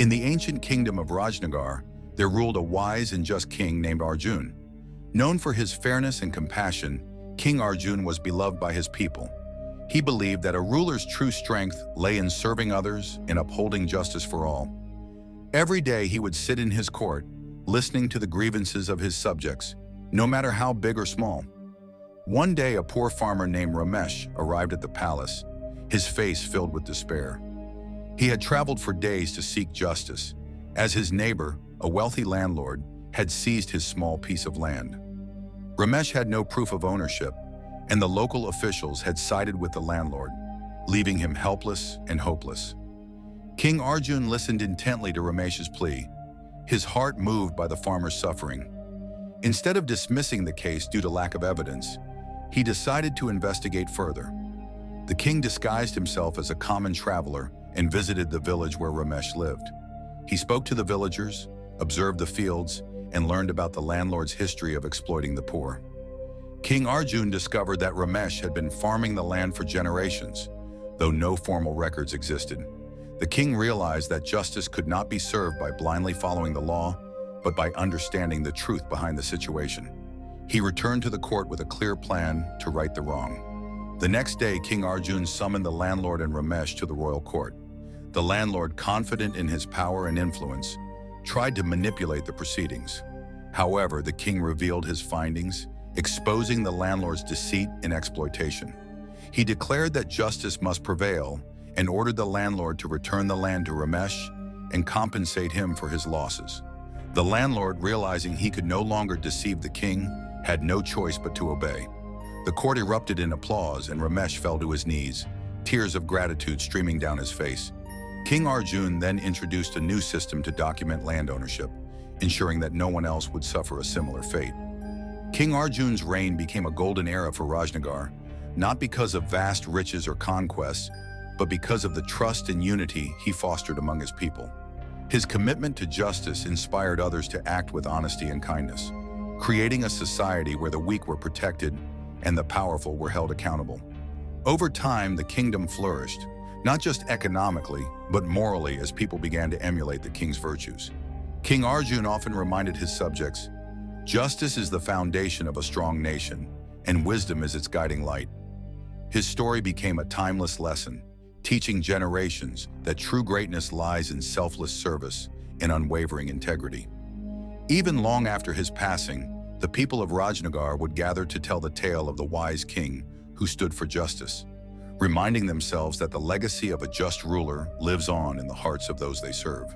In the ancient kingdom of Rajnagar, there ruled a wise and just king named Arjun. Known for his fairness and compassion, King Arjun was beloved by his people. He believed that a ruler's true strength lay in serving others and upholding justice for all. Every day he would sit in his court, listening to the grievances of his subjects, no matter how big or small. One day, a poor farmer named Ramesh arrived at the palace, his face filled with despair. He had traveled for days to seek justice, as his neighbor, a wealthy landlord, had seized his small piece of land. Ramesh had no proof of ownership, and the local officials had sided with the landlord, leaving him helpless and hopeless. King Arjun listened intently to Ramesh's plea, his heart moved by the farmer's suffering. Instead of dismissing the case due to lack of evidence, he decided to investigate further. The king disguised himself as a common traveler and visited the village where Ramesh lived. He spoke to the villagers, observed the fields, and learned about the landlord's history of exploiting the poor. King Arjun discovered that Ramesh had been farming the land for generations, though no formal records existed. The king realized that justice could not be served by blindly following the law, but by understanding the truth behind the situation. He returned to the court with a clear plan to right the wrong. The next day, King Arjun summoned the landlord and Ramesh to the royal court. The landlord, confident in his power and influence, tried to manipulate the proceedings. However, the king revealed his findings, exposing the landlord's deceit and exploitation. He declared that justice must prevail and ordered the landlord to return the land to Ramesh and compensate him for his losses. The landlord, realizing he could no longer deceive the king, had no choice but to obey. The court erupted in applause and Ramesh fell to his knees, tears of gratitude streaming down his face. King Arjun then introduced a new system to document land ownership, ensuring that no one else would suffer a similar fate. King Arjun's reign became a golden era for Rajnagar, not because of vast riches or conquests, but because of the trust and unity he fostered among his people. His commitment to justice inspired others to act with honesty and kindness, creating a society where the weak were protected and the powerful were held accountable. Over time, the kingdom flourished, not just economically, but morally as people began to emulate the king's virtues. King Arjun often reminded his subjects, "Justice is the foundation of a strong nation, and wisdom is its guiding light." His story became a timeless lesson, teaching generations that true greatness lies in selfless service and unwavering integrity. Even long after his passing, the people of Rajnagar would gather to tell the tale of the wise king who stood for justice, reminding themselves that the legacy of a just ruler lives on in the hearts of those they serve.